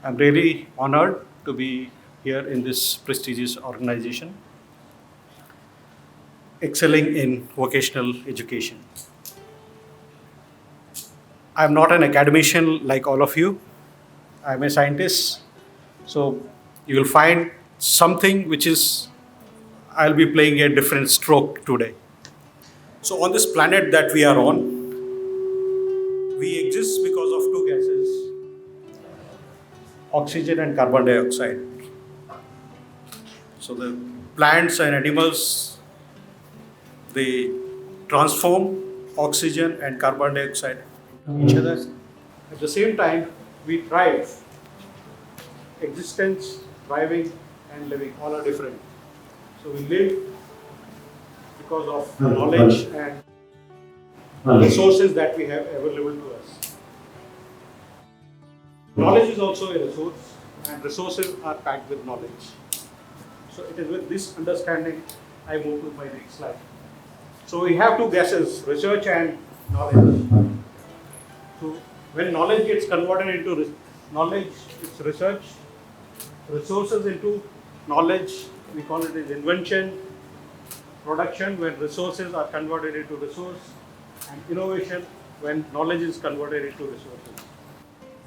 I'm really honored to be here in this prestigious organization, excelling in vocational education. I'm not an academician like all of you. I'm a scientist. So you will find something which is, I'll be playing a different stroke today. So on this planet that we are on, we exist because of two gases, oxygen and carbon dioxide. So the plants and animals, they transform oxygen and carbon dioxide into each other. At the same time, we thrive. Existence, thriving, and living all are different. So we live because of knowledge and resources that we have available to us. Knowledge is also a resource, and resources are packed with knowledge. So it is with this understanding I move to my next slide. So we have two gases, research and knowledge. So when knowledge gets converted into knowledge, it's research. Resources into knowledge, we call it as invention. Production, when resources are converted into resource. And innovation, when knowledge is converted into resources.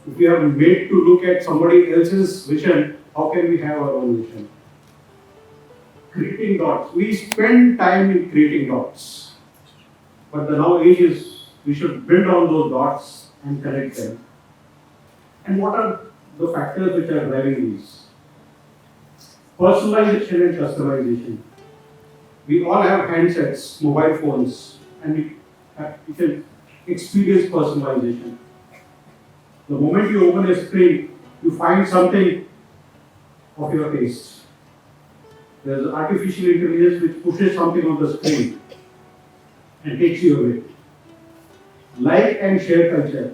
If we are made to look at somebody else's vision, how can we have our own vision? Creating dots. We spend time in creating dots. But the now age is, we should build on those dots and connect them. And what are the factors which are driving these? Personalization and customization. We all have handsets, mobile phones, and we can experience personalization. The moment you open a screen, you find something of your taste. There's artificial intelligence which pushes something on the screen and takes you away. Like and share culture.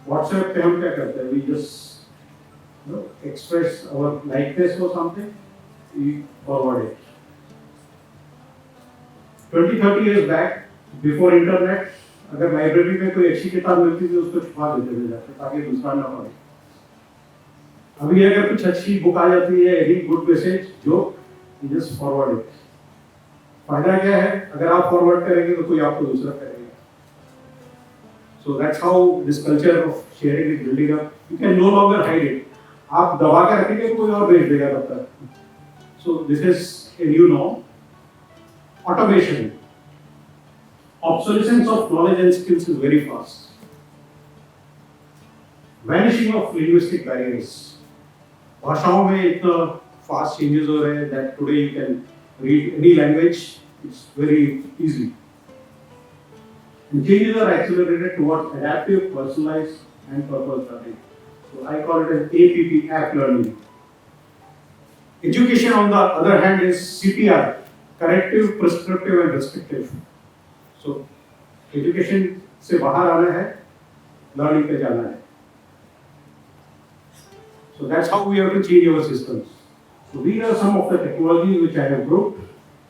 WhatsApp पे हम क्या करते हैं? We just express our likeness or something, we forward it. 20-30 years back, before internet, अगर library में कोई अच्छी किताब मिलती थी उसको छुपा देते थे जाके ताकि दूसरा ना पढ़े. अभी अगर कुछ अच्छी बुक आ जाती है, any good message, joke, you just forward it. फायदा क्या है? अगर आप फॉरवर्ड करेंगे तो कोई आपको दूसरा करेगा. So that's how this culture of sharing is building up. You can no longer hide it. आप दबा के रखेंगे तो कोई और भेज देगा तब तक. So this is a new norm. Automation. Obsolescence of knowledge and skills is very fast. Vanishing of linguistic barriers. भाषाओं में इतना fast changes हो रहे हैं that today you can read any language. It's very easy. And changes are accelerated towards adaptive, personalized, and purpose learning. So I call it as APP, app learning. Education, on the other hand, is CPR, corrective, prescriptive, and restrictive. So education से बाहर आना है, learning पे जाना है. So that's how we have to change our systems. So these are some of the technologies which I have grouped: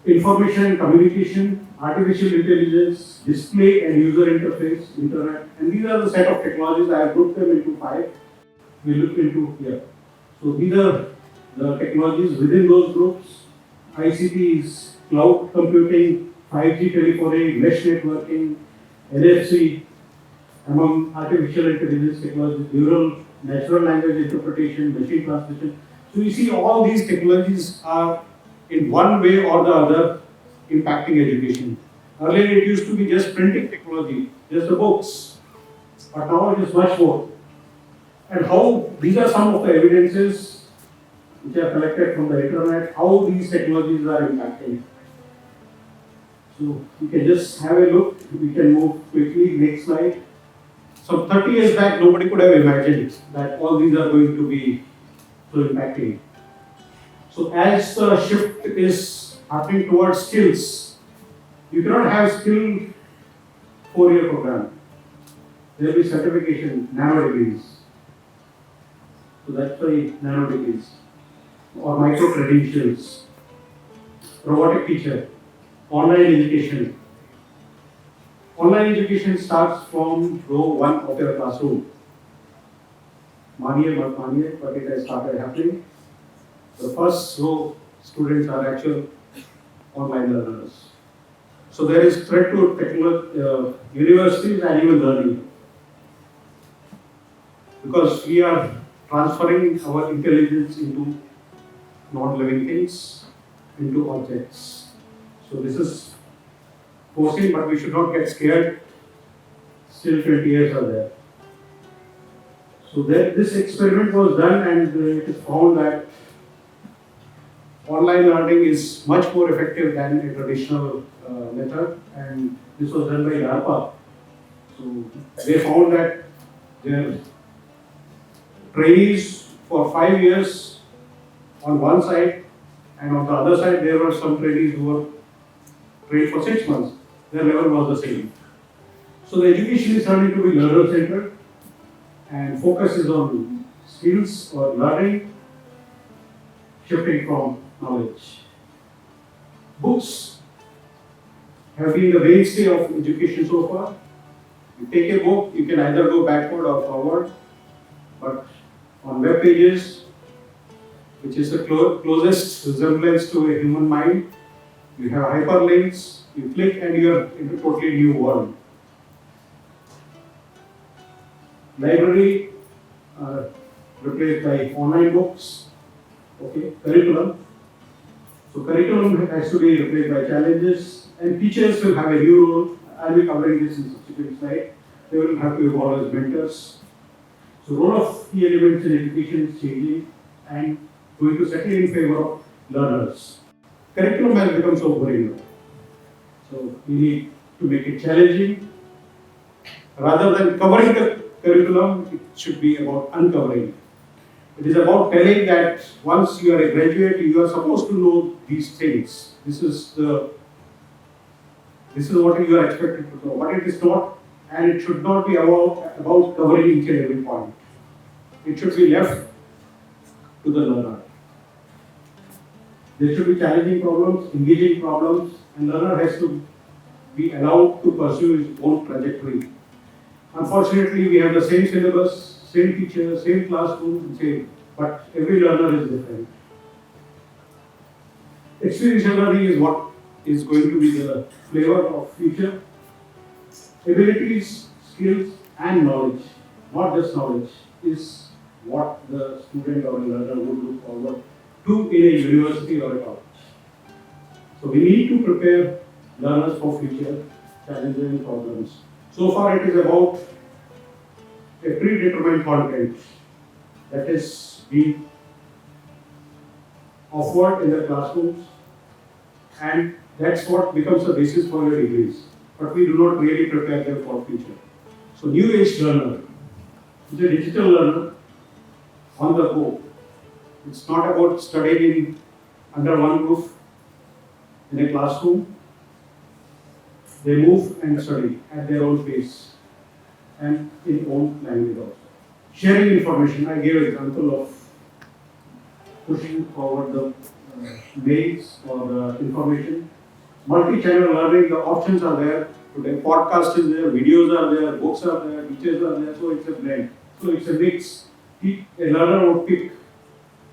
information and communication, artificial intelligence, display and user interface, internet, and these are the set of technologies. I have grouped them into 5. We look into here. So these are the technologies within those groups. ICT is cloud computing, 5G telephony, mesh networking, NFC, among artificial intelligence technologies, neural, natural language interpretation, machine translation. So you see all these technologies are in one way or the other impacting education. Earlier it used to be just printing technology, just the books, but now it is much more. And how these are some of the evidences which are collected from the internet, how these technologies are impacting. So you can just have a look, we can move quickly, next slide. So 30 years back, nobody could have imagined that all these are going to be so impacting. So as the shift is happening towards skills, you cannot have skill 4-year program. There will be certification, nano degrees. So that's why nano degrees or micro credentials, robotic teacher, online education. Online education starts from row 1 of your classroom. Maniye, mat maniye, but it has started happening. The first row students are actual online learners. So there is threat to universities and even learning, because we are transferring our intelligence into non-living things, into objects. So this is forcing, but we should not get scared. Still 20 years are there. So this experiment was done, and it is found that online learning is much more effective than a traditional method, and this was done by DARPA. So they found that their trainees for 5 years on one side, and on the other side there were some trainees who were trained for 6 months. Their level was the same. So the education is turning to be learner-centered, and focus is on skills or learning, shifting from knowledge. Books have been the mainstay of education so far. You take a book, you can either go backward or forward, but on web pages, which is the closest resemblance to a human mind, you have hyperlinks, you click and you are in a totally new world. Library replaced by online books. Okay, curriculum. So curriculum has to be replaced by challenges, and teachers will have a new role. I'll be covering this in subsequent slide. They will have to evolve as mentors. So role of key elements in education is changing and going to settle in favor of learners. Curriculum has become so boring now. So we need to make it challenging. Rather than covering the curriculum, it should be about uncovering. It is about telling that once you are a graduate, you are supposed to know these things. This is what you are expected to know, but it is not, and it should not be about covering each and every point. It should be left to the learner. There should be challenging problems, engaging problems, and learner has to be allowed to pursue his own trajectory. Unfortunately, we have the same syllabus, same teacher, same classroom, but every learner is different. Experiential learning is what is going to be the flavor of future. Abilities, skills, and knowledge, not just knowledge, is what the student or learner would look forward to in a university or a college. So we need to prepare learners for future challenges and problems. So far it is about a predetermined content that is being offered in the classrooms, and that's what becomes the basis for your degrees. But we do not really prepare them for future. So new age learner is a digital learner on the go. It's not about studying under one roof in a classroom. They move and study at their own pace and in own language also. Sharing information, I gave an example of pushing forward the mails or the information. Multi-channel learning, the options are there. Today, podcast is there, videos are there, books are there, teachers are there, so it's a blend. So it's a mix. A learner would pick.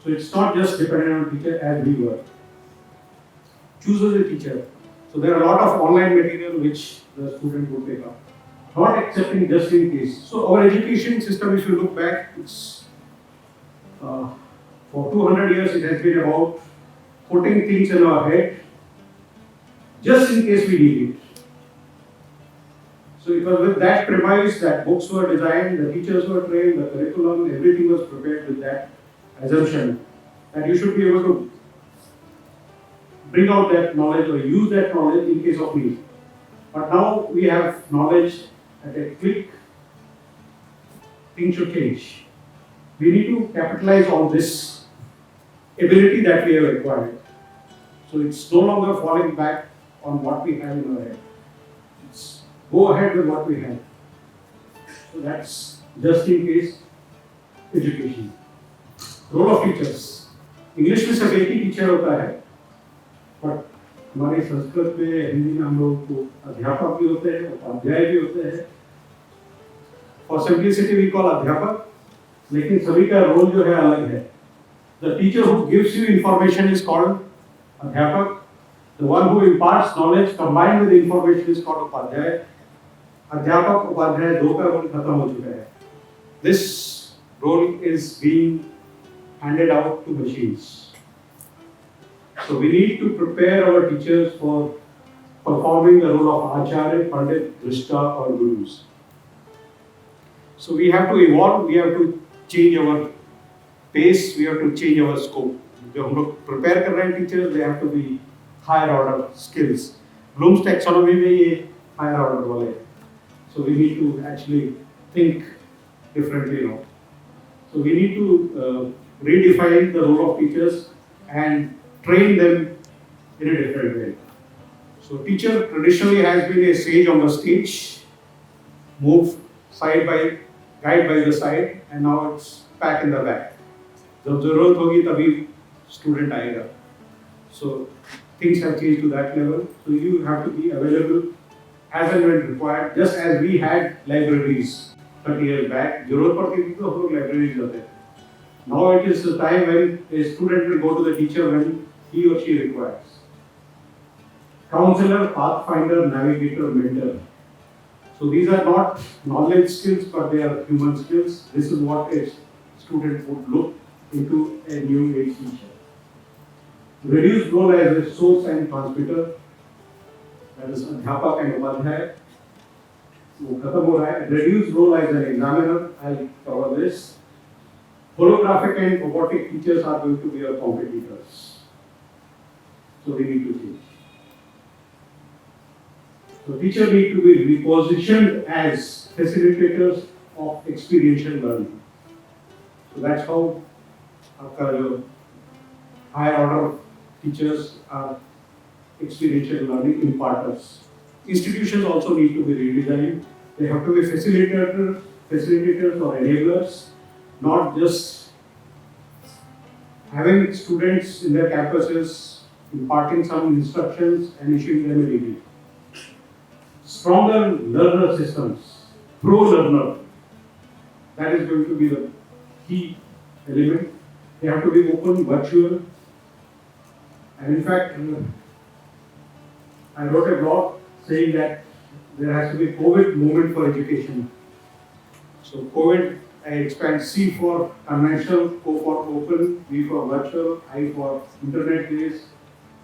So it's not just dependent on teacher as we were. Chooses a teacher. So there are a lot of online material which the student would pick up. Not accepting just in case. So our education system, if you look back, it's for 200 years it has been about putting things in our head just in case we need it. So it was with that premise that books were designed, the teachers were trained, the curriculum, everything was prepared with that assumption that you should be able to bring out that knowledge or use that knowledge in case of need. But now we have knowledge at a click, things should change. We need to capitalize on this ability that we have acquired. So it's no longer falling back on what we have in our head. It's go ahead with what we have. So that's just in case education. Role of teachers. English में सब एक ही teacher होता है, but हमारे संस्कृत में, हिंदी में हम लोग को अध्यापक भी होते हैं, उपाध्याय भी होते हैं. For simplicity we call अध्यापक लेकिन सभी का रोल जो है अलग है. The teacher who gives you information is called अध्यापक. The one who imparts knowledge combined with information is called Upadhyay. अध्यापक उपाध्याय दो का रोल खत्म हो चुका है. This role is being handed out to machines. So we need to prepare our teachers for performing the role of Acharya, Pandit, Drishta or Gurus. So we have to evolve, we have to change our pace, we have to change our scope. जो हम लोग prepare कर रहे हैं teachers, they have to be higher order skills. Bloom's taxonomy में ये higher order वाले हैं. So we need to actually think differently now. So we need to redefine the role of teachers and train them in a different way. So teacher traditionally has been a sage on the stage, move side by, guide by the side, and now it's back in the back. जब जरूरत होगी तभी student आएगा. So things have changed to that level. So you have to be available as and when required. Just as we had libraries 30 years back, जरूरत पड़ती थी तो हम लोग libraries जाते थे. Now it is the time when a student will go to the teacher when he or she requires. Counselor, pathfinder, navigator, mentor. So these are not knowledge skills, but they are human skills. This is what a student would look into a new age teacher. Reduced role as a source and transmitter. That is अध्यापक and Upadhyay. वो खत्म हो रहा है. Reduced role as an examiner. I'll cover this. Holographic and robotic teachers are going to be our competitors. So we need to change. So teachers need to be repositioned as facilitators of experiential learning. So that's how our higher order teachers are experiential learning imparters. Institutions also need to be redesigned. They have to be facilitators or enablers, not just having students in their campuses imparting some instructions and issuing them a degree. Stronger learner systems, pro-learner, that is going to be the key element. They have to be open, virtual, and in fact, I wrote a blog saying that there has to be COVID moment for education. So COVID, I expand C for conventional, O for open, V for virtual, I for internet based,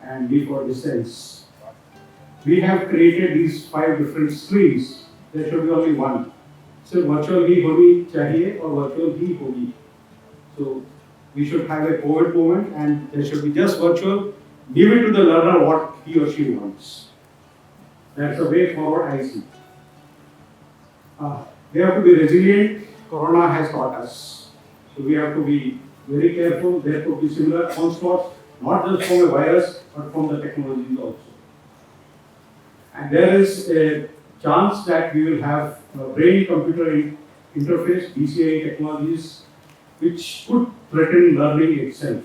and D for distance. We have created these 5 different streams. There should be only one. So virtual ही होनी चाहिए और virtual ही होगी. So we should have a COVID moment and there should be just virtual. Give it to the learner what he or she wants. That's the way forward I see. They have to be resilient. Corona has taught us. So we have to be very careful. There could be similar onslaughts, not just from a virus, but from the technologies also. And there is a chance that we will have brain-computer interface, BCI technologies, which could threaten learning itself.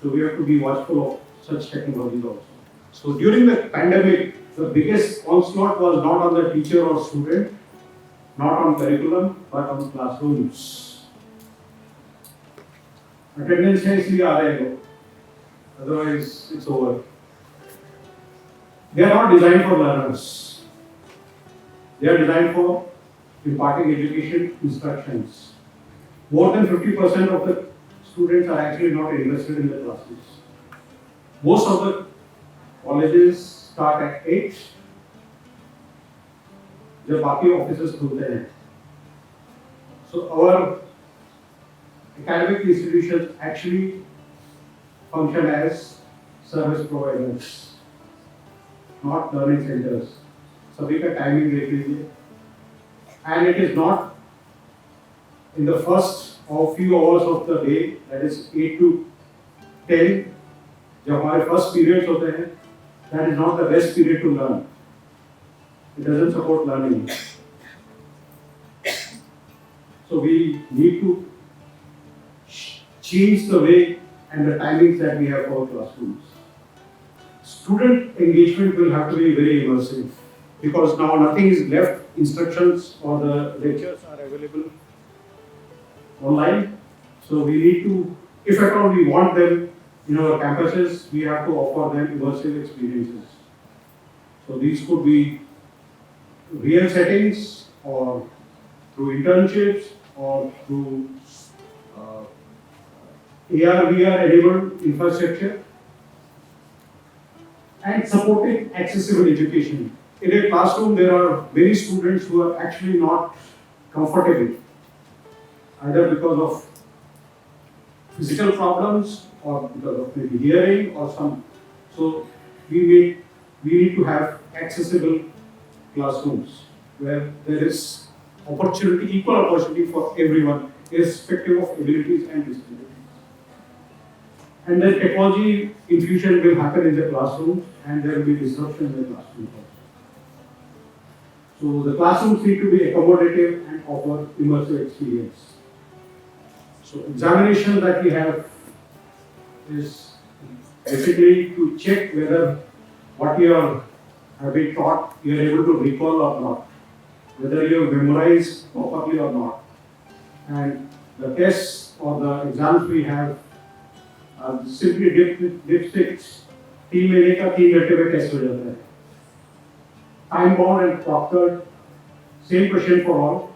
So we have to be watchful of such technologies also. So during the pandemic, the biggest onslaught was not on the teacher or student, not on curriculum, but on classrooms. Attendance है इसलिए आ रहे हैं, otherwise it's over. They are not designed for learners. They are designed for imparting education instructions. More than 50% of the students are actually not invested in the classes. Most of the colleges start at 8. जब बाकी offices खुलते हैं. So our academic institutions actually function as service providers, not learning centers. सभी का timing देख लीजिए. And it is not in the first or few hours of the day, that is 8 to 10, जब हमारे first periods होते हैं, that is not the best period to learn. It doesn't support learning. So we need to change the way and the timings that we have for classrooms. Student engagement will have to be very immersive because now nothing is left. Instructions or the lectures are available online. So we need to, if at all we want them in our campuses, we have to offer them immersive experiences. So these could be real settings or through internships or through AR, VR enabled infrastructure and supporting accessible education. In a classroom, there are many students who are actually not comfortable, either because of physical problems or because of maybe hearing or some. So we need to have accessible classrooms where there is opportunity, equal opportunity for everyone, irrespective of abilities and disabilities. And then technology infusion will happen in the classroom and there will be disruption in the classroom also. So the classrooms need to be accommodative and offer immersive experience. So examination that we have is basically to check whether what you have been taught you are able to recall or not, whether you have memorized properly or not. And the tests or the exams we have simply dipsticks 3 महीने का 3 घंटे में test हो जाता है, time bound and proctored, same question for all,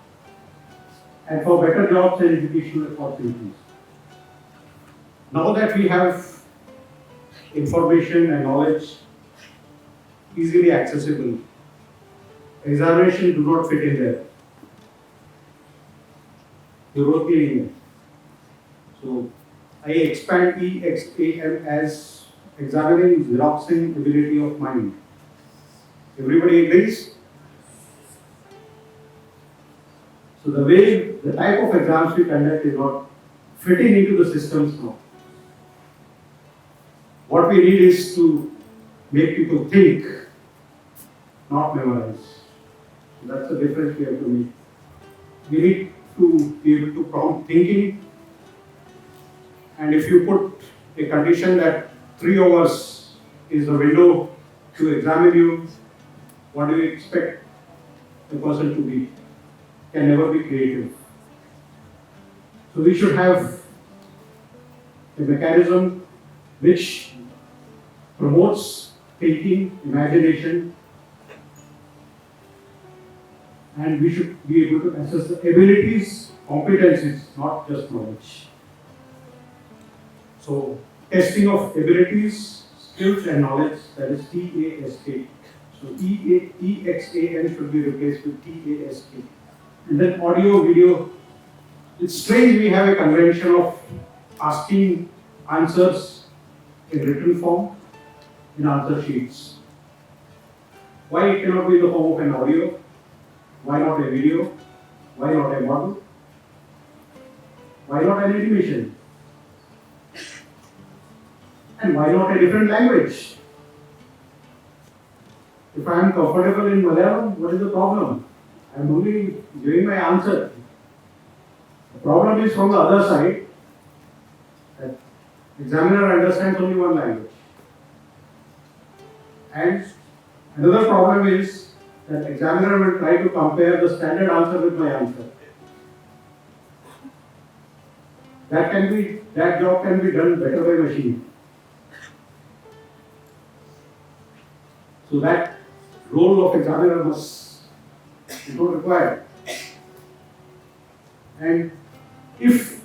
and for better jobs and educational opportunities. Now that we have information and knowledge easily accessible, examination do not fit in there. जरूरत ही नहीं है. So I expand EXAM as examining xeroxing ability of mind. Everybody agrees? So the type of exams we conduct is not fitting into the systems now. What we need is to make people think, not memorize. So that's the difference we have to make. We need to be able to prompt thinking. And if you put a condition that 3 hours is the window to examine you, what do you expect the person to be? Can never be creative. So we should have a mechanism which promotes thinking, imagination, and we should be able to assess the abilities, competencies, not just knowledge. So, testing of abilities, skills and knowledge, that is TASK. So, EXAM should be replaced with TASK. And then audio, video. It's strange we have a convention of asking answers in written form in answer sheets. Why it cannot be in the form of an audio? Why not a video? Why not a model? Why not an animation? And why not a different language? If I am comfortable in Malayalam, what is the problem? I am only giving my answer. The problem is from the other side, that examiner understands only one language. And another problem is that examiner will try to compare the standard answer with my answer. That job can be done better by machine. So that role of examiner is not required. And if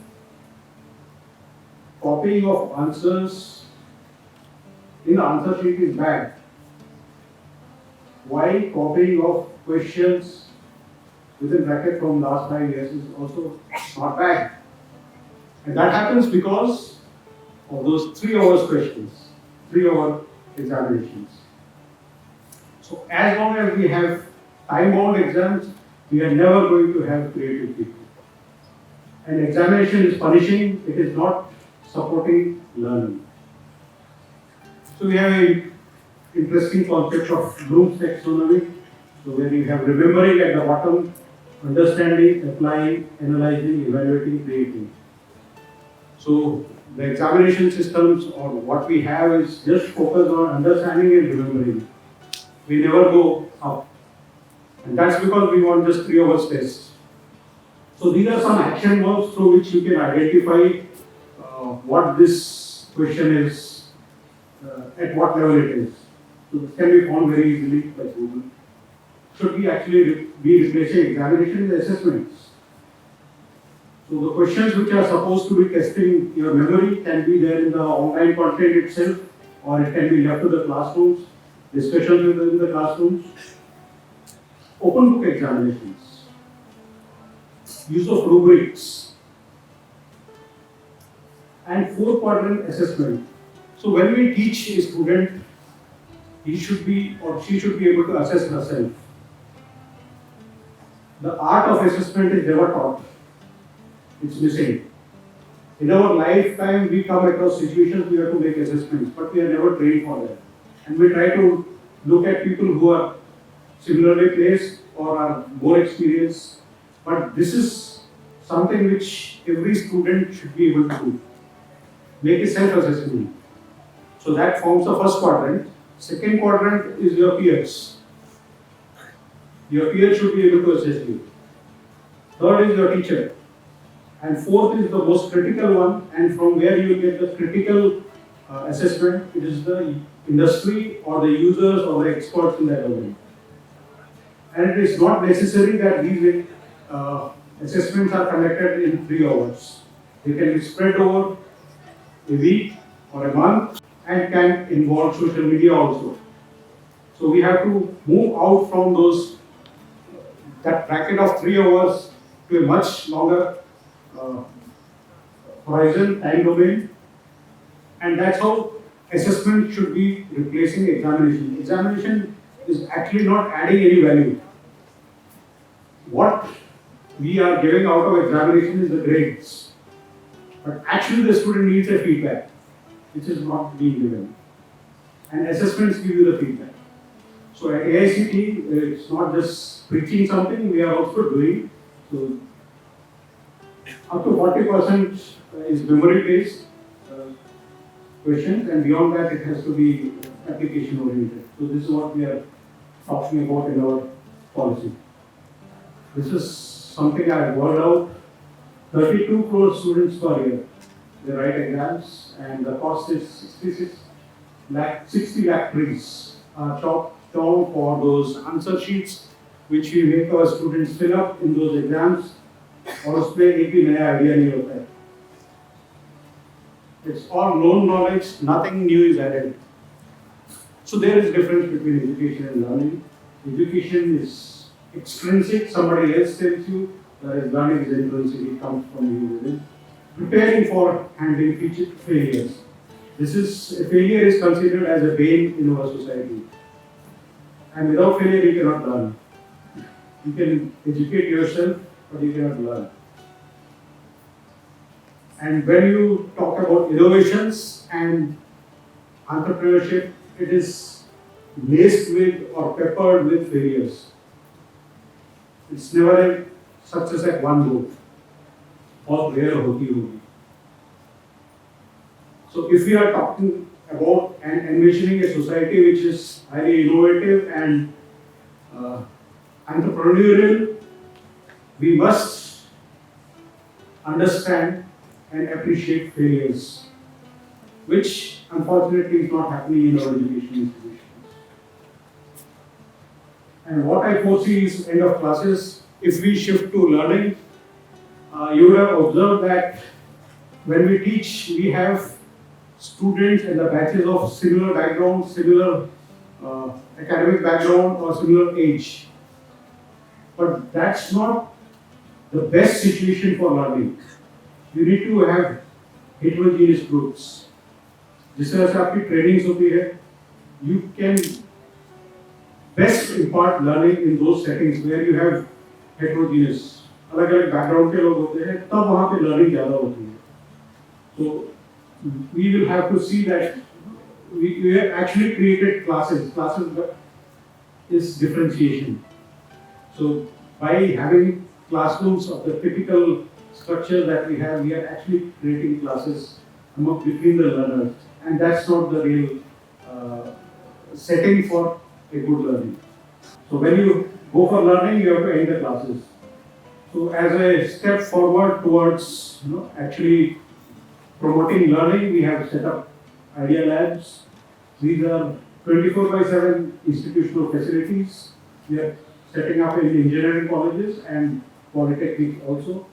copying of answers in the answer sheet is bad, why copying of questions within bracket from last 5 years is also not bad? And that happens because of those 3 hours questions, 3 hour examinations. So as long as we have time-bound exams, we are never going to have creative people. And examination is punishing, it is not supporting learning. So we have an interesting concept of Bloom's taxonomy. So where you have remembering at the bottom, understanding, applying, analyzing, evaluating, creating. So the examination systems or what we have is just focused on understanding and remembering. We never go up. And that's because we want just 3 hours tests. So these are some action verbs through which you can identify what this question is, at what level it is. So this can be found very easily by Google. Should we actually be replacing examination with assessments? So the questions which are supposed to be testing your memory can be there in the online content itself, or it can be left to the classrooms, discussions within the classrooms. Open book examinations, use of rubrics, and 4-quadrant assessment. So when we teach a student, he should be or she should be able to assess herself. The art of assessment is never taught. It's missing. In our lifetime, we come across situations we have to make assessments, but we are never trained for that. And we try to look at people who are similarly placed or are more experienced. But this is something which every student should be able to do. Make a self-assessment. So that forms the first quadrant. Second quadrant is your peers. Your peers should be able to assess you. Third is your teacher. And fourth is the most critical one, and from where you will get the critical assessment. It is the industry or the users or the experts in that domain. And it is not necessary that these assessments are conducted in 3 hours. They can be spread over a week or a month and can involve social media also. So we have to move out from that bracket of 3 hours to a much longer horizon, time domain, and that's how assessment should be replacing examination. Examination is actually not adding any value. What we are giving out of examination is the grades, but actually the student needs a feedback, which is not being given, and assessments give you the feedback. So at AICT, it's not just preaching something, we are also doing. So up to 40% is memory-based questions, and beyond that, it has to be application-oriented. So this is what we are talking about in our policy. This is something I have worked out. 32 crore students per year. They write exams, and the cost is 60 lakh trees are chopped down for those answer sheets, which we make our students fill up in those exams. और उसमें एक भी नया idea नहीं होता है. It's all known knowledge, nothing new is added. So there is difference between education and learning. Education is extrinsic, somebody else tells you, whereas learning is intrinsic, it comes from you within. Preparing for handling failures. Failure is considered as a bane in our society. And without failure, you cannot learn. You can educate yourself, but you cannot learn. And when you talk about innovations and entrepreneurship, it is laced with or peppered with failures. It's never a success at one go. बहुत rare होती होगी. So if we are talking about and envisioning a society which is highly innovative and entrepreneurial, we must understand and appreciate failures, which unfortunately is not happening in our education institutions. And what I foresee is end of classes, if we shift to learning, you would have observed that when we teach, we have students and the batches of similar background, similar academic background or similar age. But that's not the best situation for learning. You need to have heterogeneous groups. जिस तरह से आपकी trainings होती है, you can best impart learning in those settings where you have heterogeneous, अलग-अलग background के लोग होते हैं, तब वहाँ पे learning ज़्यादा होती है. So we will have to see that we have actually created classes. Classes is differentiation. So by having classrooms of the typical structure that we have, we are actually creating classes between the learners, and that's not the real setting for a good learning. So when you go for learning, you have to end the classes. So as a step forward towards actually promoting learning, we have set up Idea Labs. These are 24/7 institutional facilities. We are setting up in engineering colleges and polytechnics also.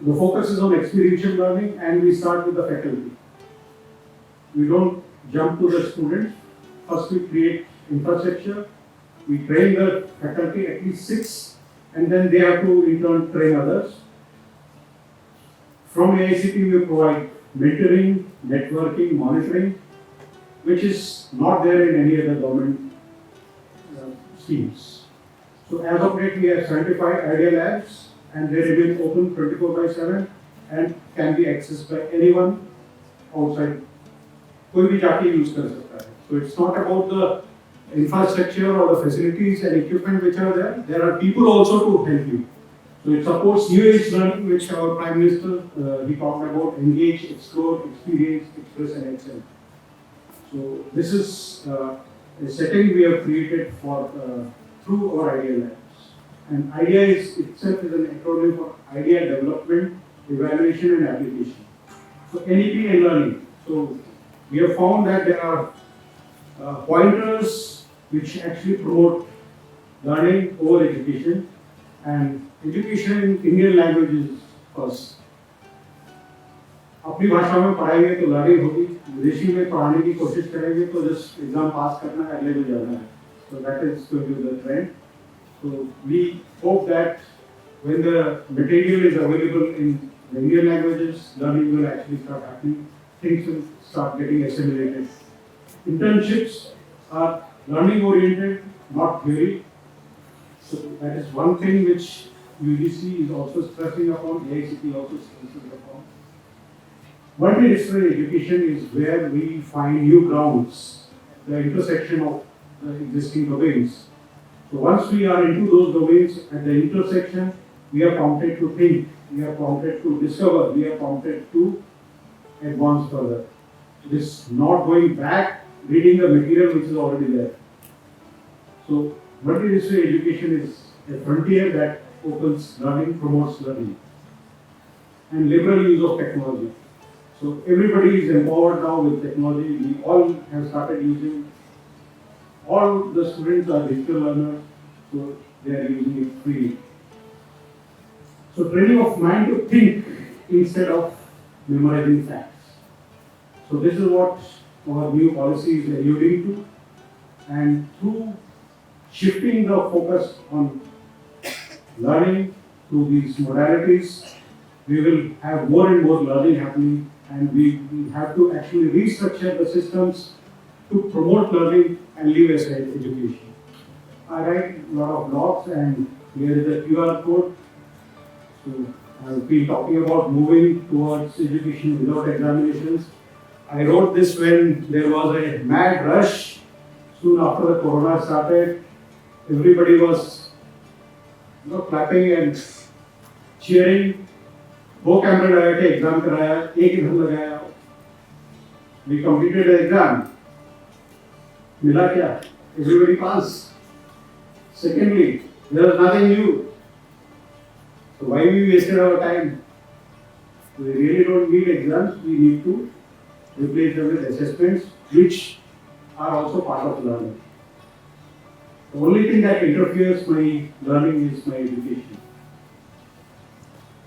The focus is on experiential learning, and we start with the faculty. We don't jump to the students. First we create infrastructure, we train the faculty, at least 6, and then they have to in turn train others. From AICT we provide mentoring, networking, monitoring, which is not there in any other government schemes. So as of date we have 75 Idea Labs, and they remain open 24/7 and can be accessed by anyone outside. कोई भी जाके use कर सकता है. So it's not about the infrastructure or the facilities and equipment which are there. There are people also to help you. So it supports new age learning, which our Prime Minister he talked about: engage, explore, experience, express, and excel. So this is a setting we have created for through our Idea Labs. And IDEA itself is an acronym for Idea Development, Evaluation and Application. So NEP and learning. So we have found that there are pointers which actually promote learning over education, and education in Indian languages first. अपनी भाषा में पढ़ाएंगे तो learning होगी, विदेशी में पढ़ाने की कोशिश करेंगे तो जस्ट एग्जाम पास करना है, अगले में जाना है. So that is going to be the trend. So we hope that when the material is available in the Indian languages, learning will actually start happening. Things will start getting assimilated. Internships are learning oriented, not theory. So that is one thing which UGC is also stressing upon, AICT also stresses upon. Multidisciplinary education is where we find new grounds, the intersection of the existing domains. So once we are into those domains at the intersection, we are prompted to think, we are prompted to discover, we are prompted to advance further. It is not going back, reading the material which is already there. So multidisciplinary education is a frontier that opens learning, promotes learning, and liberal use of technology. So everybody is empowered now with technology. We all have started using. All the students are digital learners, so they are using it freely. So training of mind to think instead of memorizing facts. So this is what our new policy is alluding to, and through shifting the focus on learning through these modalities, we will have more and more learning happening, and we have to actually restructure the systems to promote learning and leave aside education. I write a lot of blogs, and here is the QR code. So I've been talking about moving towards education without examinations. I wrote this when there was a mad rush. Soon after the corona started, everybody was clapping and cheering. वो camera लगा के exam कराया, एक इधर लगाया. We completed the exam. मिला क्या? Everybody passed. Secondly, there was nothing new. So why we wasted our time? We really don't need exams. We need to replace them with assessments, which are also part of learning. The only thing that interferes my learning is my education.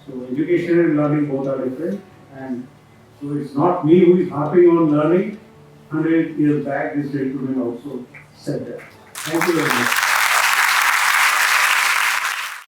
So education and learning both are different, and so it's not me who is harping on learning. 100 years back, this gentleman also said that. Thank you very much.